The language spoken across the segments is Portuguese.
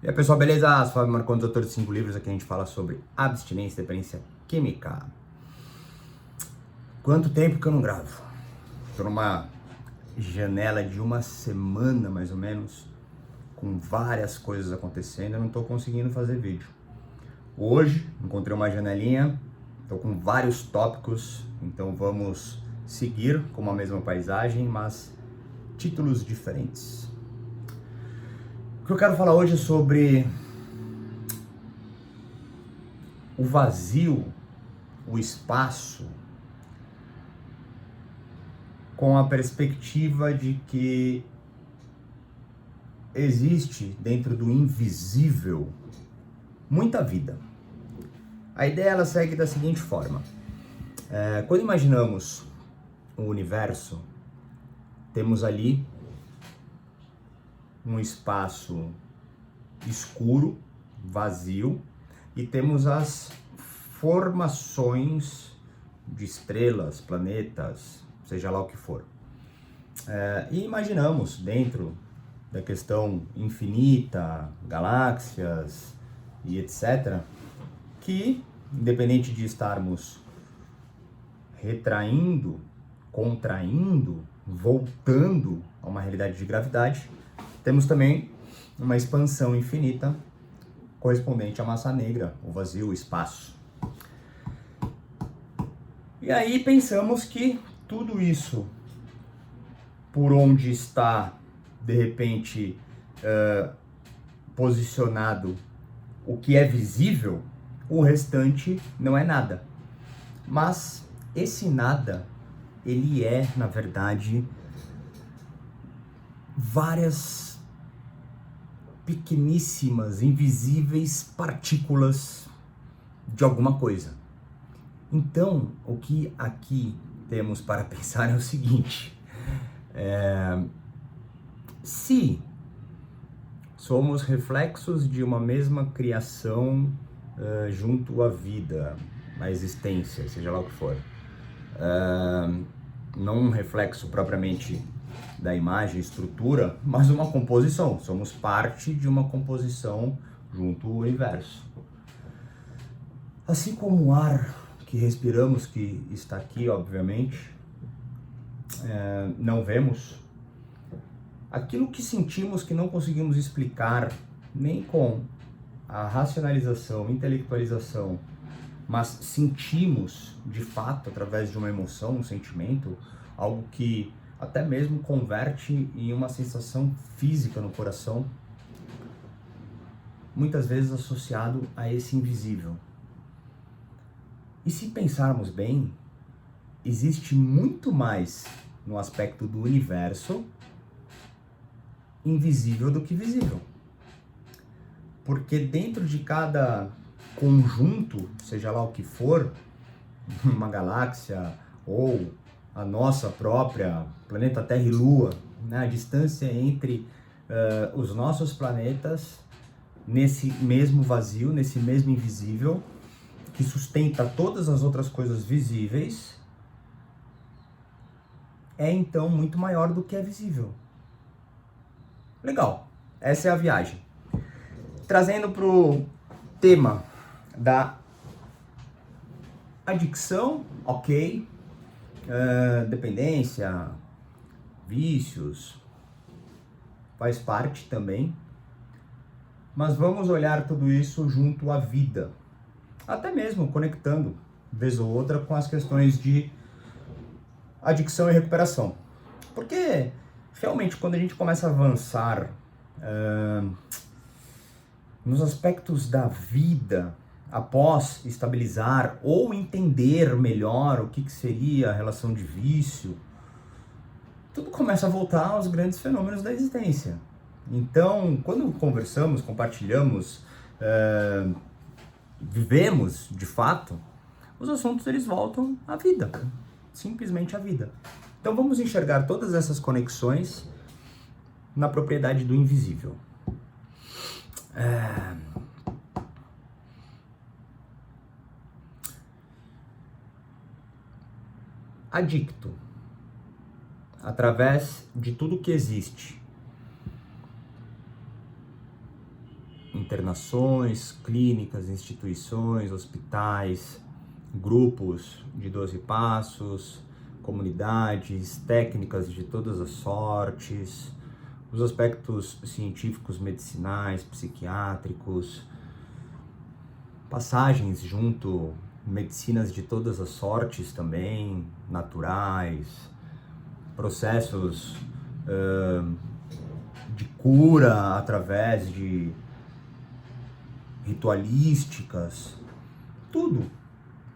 E aí pessoal, beleza? Sou o Fábio Marcondes, autor de 5 livros. Aqui a gente fala sobre abstinência e dependência química. Quanto tempo que eu não gravo? Estou numa janela de uma semana mais ou menos, com várias coisas acontecendo, eu não estou conseguindo fazer vídeo. Hoje encontrei uma janelinha, estou com vários tópicos, então vamos seguir com uma mesma paisagem, mas títulos diferentes. O que eu quero falar hoje é sobre o vazio, o espaço, com a perspectiva de que existe dentro do invisível muita vida. A ideia ela segue da seguinte forma: quando imaginamos o universo, temos ali um espaço escuro, vazio, e temos as formações de estrelas, planetas, seja lá o que for. E imaginamos dentro da questão infinita, galáxias e etc., que, independente de estarmos retraindo, contraindo, voltando a uma realidade de gravidade, temos também uma expansão infinita correspondente à massa negra, o vazio, o espaço. E aí pensamos que tudo isso, por onde está, de repente, posicionado o que é visível, o restante não é nada. Mas esse nada, ele é, na verdade, várias pequeníssimas, invisíveis partículas de alguma coisa. Então, o que aqui temos para pensar é o seguinte: se somos reflexos de uma mesma criação junto à vida, à existência, seja lá o que for, não um reflexo propriamente da imagem, estrutura, mas uma composição. Somos parte de uma composição junto ao universo. Assim como o ar que respiramos, que está aqui, obviamente, não vemos, aquilo que sentimos que não conseguimos explicar nem com a racionalização, intelectualização, mas sentimos de fato através de uma emoção, um sentimento, algo que até mesmo converte em uma sensação física no coração, muitas vezes associado a esse invisível. E se pensarmos bem, existe muito mais no aspecto do universo invisível do que visível. Porque dentro de cada conjunto, seja lá o que for, uma galáxia ou a nossa própria planeta Terra e Lua, né, a distância entre os nossos planetas nesse mesmo vazio, nesse mesmo invisível, que sustenta todas as outras coisas visíveis, é então muito maior do que é visível. Legal, essa é a viagem. Trazendo para o tema da adicção, ok, dependência, vícios, faz parte também, mas vamos olhar tudo isso junto à vida, até mesmo conectando, vez ou outra, com as questões de adicção e recuperação. Porque realmente quando a gente começa a avançar nos aspectos da vida, após estabilizar ou entender melhor o que seria a relação de vício, tudo começa a voltar aos grandes fenômenos da existência. Então, quando conversamos, compartilhamos, vivemos de fato, os assuntos eles voltam à vida, simplesmente à vida. Então vamos enxergar todas essas conexões na propriedade do invisível. Adicto, através de tudo que existe internações, clínicas, instituições, hospitais, grupos de 12 passos, comunidades, técnicas de todas as sortes, os aspectos científicos, medicinais, psiquiátricos, passagens junto, medicinas de todas as sortes também, naturais, processos de cura através de ritualísticas, tudo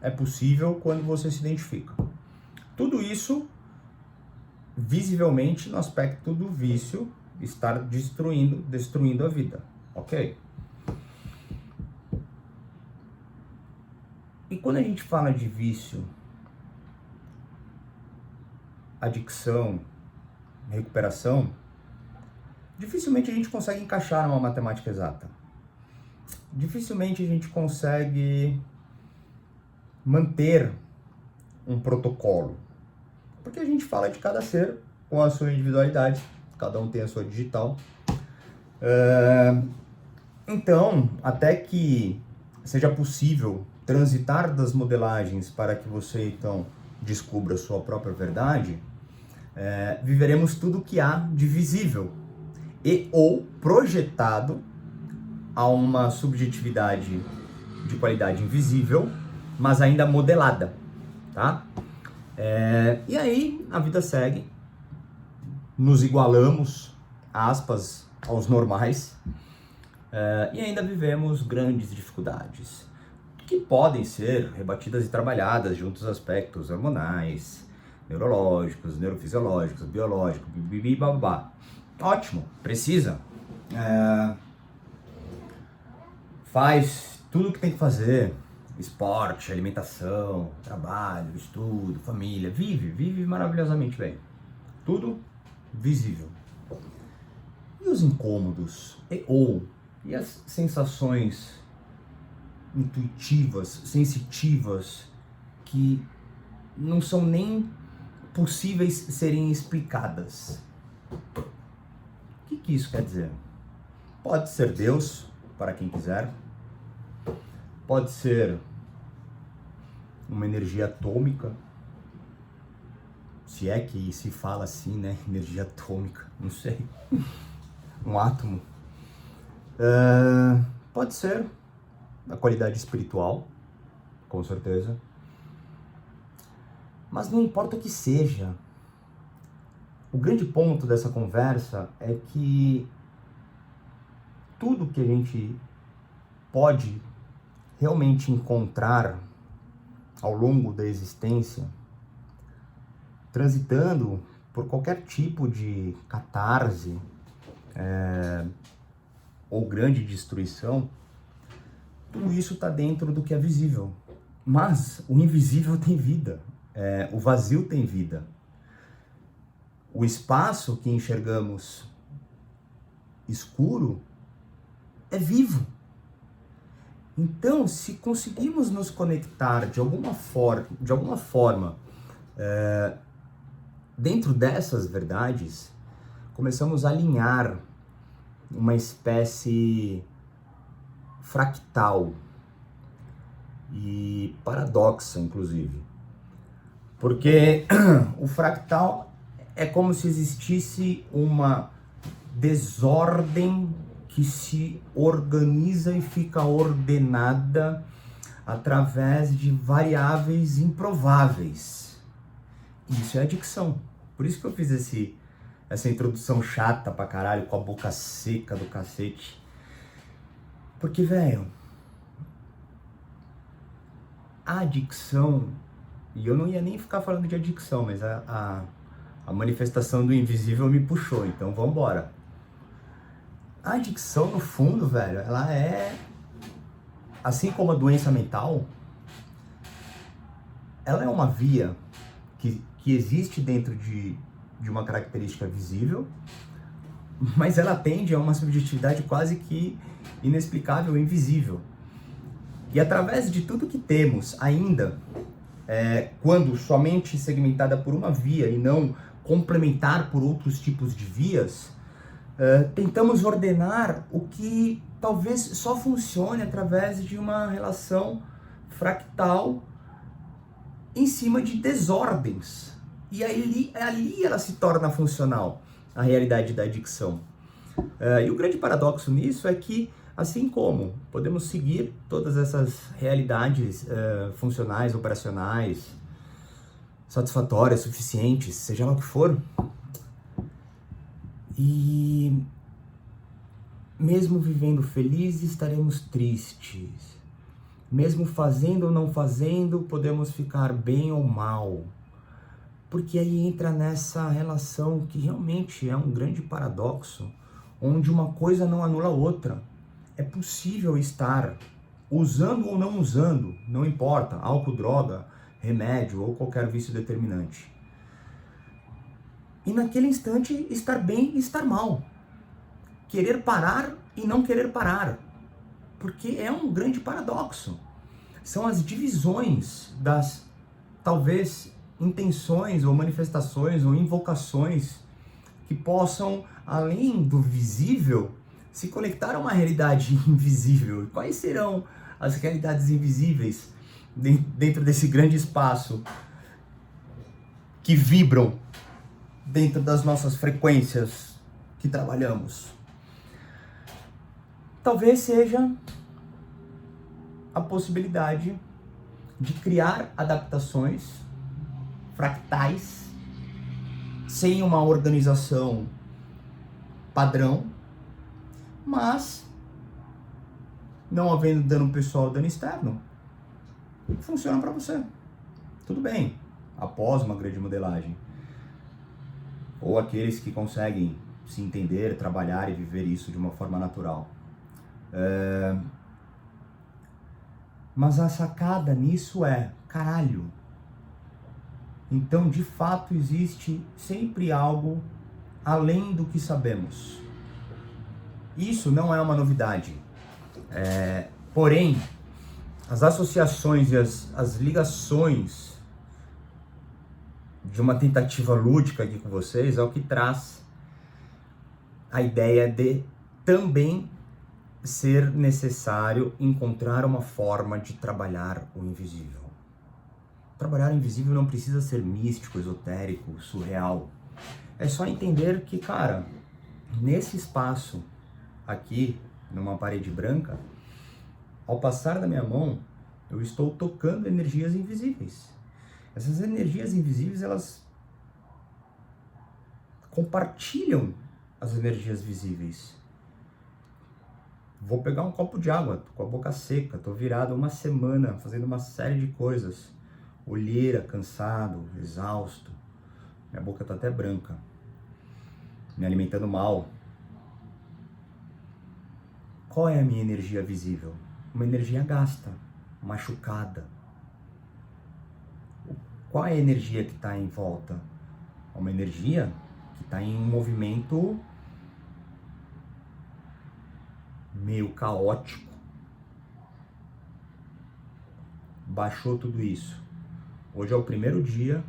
é possível quando você se identifica. Tudo isso, visivelmente, no aspecto do vício, estar destruindo a vida, ok? E quando a gente fala de vício, adicção, recuperação, dificilmente a gente consegue encaixar numa matemática exata. Dificilmente a gente consegue manter um protocolo. Porque a gente fala de cada ser com a sua individualidade, cada um tem a sua digital. Então, até que seja possível transitar das modelagens para que você então descubra a sua própria verdade, viveremos tudo o que há de visível e ou projetado a uma subjetividade de qualidade invisível, mas ainda modelada, tá? E aí a vida segue, nos igualamos, aspas, aos normais, e ainda vivemos grandes dificuldades, que podem ser rebatidas e trabalhadas junto aos aspectos hormonais, neurológicos, neurofisiológicos, biológicos, babá. Ótimo, precisa. Faz tudo o que tem que fazer, esporte, alimentação, trabalho, estudo, família, vive maravilhosamente bem. Tudo visível. E os incômodos? E as sensações intuitivas, sensitivas, que não são nem possíveis serem explicadas? O que isso quer dizer? Pode ser Deus, para quem quiser. Pode ser uma energia atômica, se é que se fala assim, né? Energia atômica, não sei. Um átomo. Pode ser da qualidade espiritual, com certeza. Mas não importa o que seja. O grande ponto dessa conversa é que tudo que a gente pode realmente encontrar ao longo da existência, transitando por qualquer tipo de catarse ou grande destruição, tudo isso está dentro do que é visível. Mas o invisível tem vida, o vazio tem vida. O espaço que enxergamos escuro é vivo. Então, se conseguimos nos conectar de alguma forma dentro dessas verdades, começamos a alinhar uma espécie fractal e paradoxa, inclusive. Porque o fractal é como se existisse uma desordem que se organiza e fica ordenada através de variáveis improváveis. Isso é adicção. Por isso que eu fiz essa introdução chata pra caralho, com a boca seca do cacete. Porque, velho, a adicção, e eu não ia nem ficar falando de adicção, mas a manifestação do invisível me puxou, então vambora. A adicção, no fundo, velho, ela é, assim como a doença mental, ela é uma via que existe dentro de uma característica visível, mas ela tende a uma subjetividade quase que inexplicável e invisível. E através de tudo que temos ainda, quando somente segmentada por uma via e não complementar por outros tipos de vias, Tentamos ordenar o que talvez só funcione através de uma relação fractal em cima de desordens. E ali ela se torna funcional, a realidade da adicção. E o grande paradoxo nisso é que, assim como podemos seguir todas essas realidades funcionais, operacionais, satisfatórias, suficientes, seja lá o que for, e mesmo vivendo felizes, estaremos tristes. Mesmo fazendo ou não fazendo, podemos ficar bem ou mal. Porque aí entra nessa relação que realmente é um grande paradoxo, onde uma coisa não anula a outra. É possível estar usando ou não usando, não importa, álcool, droga, remédio ou qualquer vício determinante. E naquele instante estar bem e estar mal. Querer parar e não querer parar. Porque é um grande paradoxo. São as divisões das, talvez, intenções ou manifestações ou invocações que possam, além do visível, se conectar a uma realidade invisível. E quais serão as realidades invisíveis dentro desse grande espaço que vibram dentro das nossas frequências que trabalhamos? Talvez seja a possibilidade de criar adaptações fractais sem uma organização padrão, mas não havendo dano pessoal, dano externo, funciona para você. Tudo bem, após uma grande modelagem. Ou aqueles que conseguem se entender, trabalhar e viver isso de uma forma natural. Mas a sacada nisso é, caralho, então de fato existe sempre algo além do que sabemos. Isso não é uma novidade. Porém, as associações e as ligações de uma tentativa lúdica aqui com vocês é o que traz a ideia de também ser necessário encontrar uma forma de trabalhar o invisível. Trabalhar o invisível não precisa ser místico, esotérico, surreal. É só entender que, cara, nesse espaço aqui, numa parede branca, ao passar da minha mão, eu estou tocando energias invisíveis. Essas energias invisíveis, elas compartilham as energias visíveis. Vou pegar um copo de água, tô com a boca seca, tô virado uma semana fazendo uma série de coisas. Olheira, cansado, exausto. Minha boca tá até branca. Me alimentando mal. Qual é a minha energia visível? Uma energia gasta, machucada. Qual é a energia que está em volta? Uma energia que está em um movimento meio caótico. Baixou tudo isso. Hoje é o primeiro dia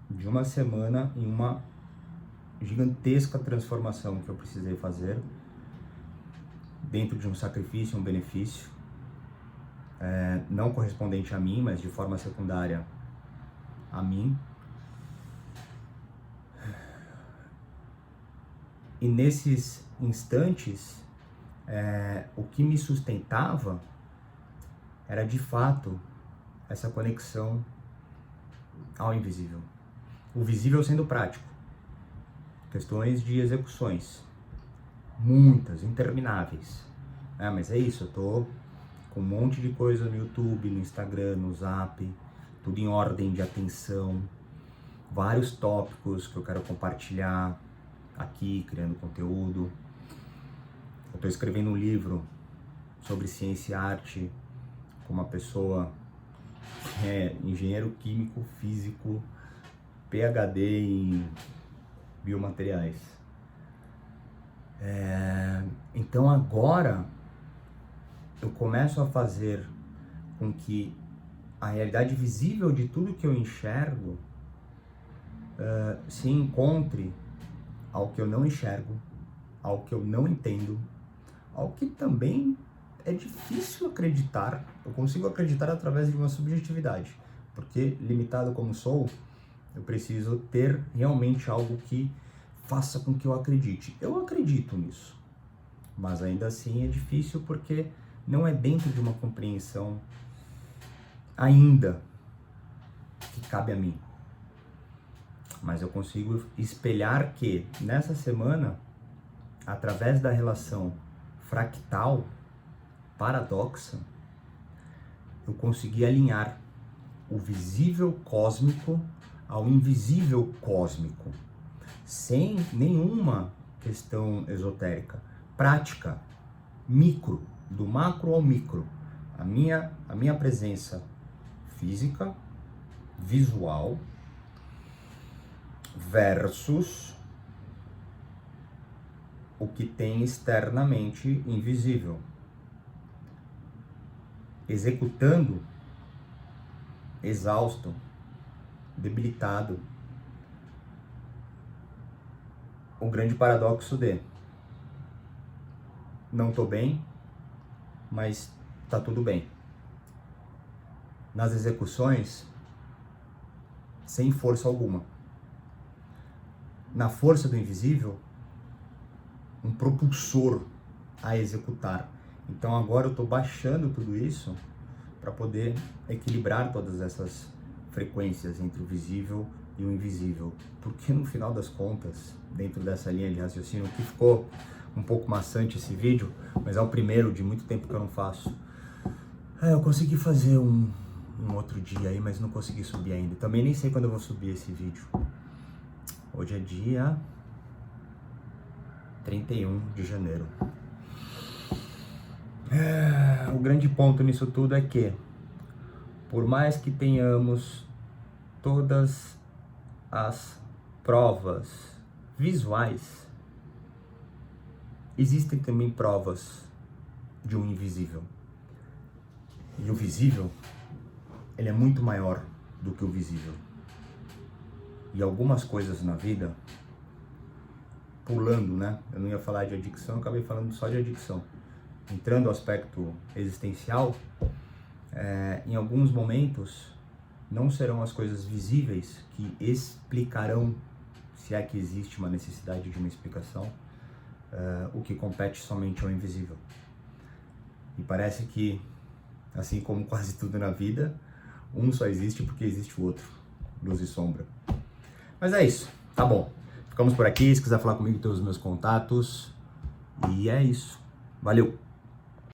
de uma semana em uma gigantesca transformação que eu precisei fazer dentro de um sacrifício, um benefício, não correspondente a mim, mas de forma secundária a mim. E nesses instantes, o que me sustentava era de fato essa conexão ao invisível. O visível sendo prático. Questões de execuções. Muitas, intermináveis. Mas é isso, eu tô com um monte de coisa no YouTube, no Instagram, no Zap, tudo em ordem de atenção. Vários tópicos que eu quero compartilhar aqui, criando conteúdo. Eu tô escrevendo um livro sobre ciência e arte com uma pessoa que é engenheiro químico, físico, PhD em biomateriais. Então agora eu começo a fazer com que a realidade visível de tudo que eu enxergo se encontre ao que eu não enxergo algo que eu não entendo, algo que também é difícil acreditar. Eu consigo acreditar através de uma subjetividade, porque limitado como sou, eu preciso ter realmente algo que faça com que eu acredite. Eu acredito nisso, mas ainda assim é difícil porque não é dentro de uma compreensão ainda que cabe a mim. Mas eu consigo espelhar que nessa semana, através da relação fractal, paradoxa, eu consegui alinhar o visível cósmico ao invisível cósmico, sem nenhuma questão esotérica, prática, micro, do macro ao micro. A minha presença física, visual, versus o que tem externamente invisível. Executando, exausto, debilitado, o grande paradoxo de não tô bem, mas tá tudo bem. Nas execuções, sem força alguma. Na força do invisível, um propulsor a executar. Então agora eu estou baixando tudo isso para poder equilibrar todas essas frequências entre o visível e o invisível. Porque no final das contas, dentro dessa linha de raciocínio, que ficou um pouco maçante esse vídeo, mas é o primeiro de muito tempo que eu não faço. Eu consegui fazer um outro dia aí, mas não consegui subir ainda. Também nem sei quando eu vou subir esse vídeo. Hoje é dia 31 de janeiro. O grande ponto nisso tudo é que, por mais que tenhamos todas as provas visuais, existem também provas de um invisível. E o visível, ele é muito maior do que o visível. E algumas coisas na vida, pulando, né? Eu não ia falar de adicção, eu acabei falando só de adicção. Entrando no aspecto existencial, em alguns momentos, não serão as coisas visíveis que explicarão, se é que existe uma necessidade de uma explicação, o que compete somente ao invisível. E parece que, assim como quase tudo na vida, um só existe porque existe o outro, luz e sombra. Mas é isso, tá bom. Ficamos por aqui, se quiser falar comigo, tem os meus contatos. E é isso. Valeu!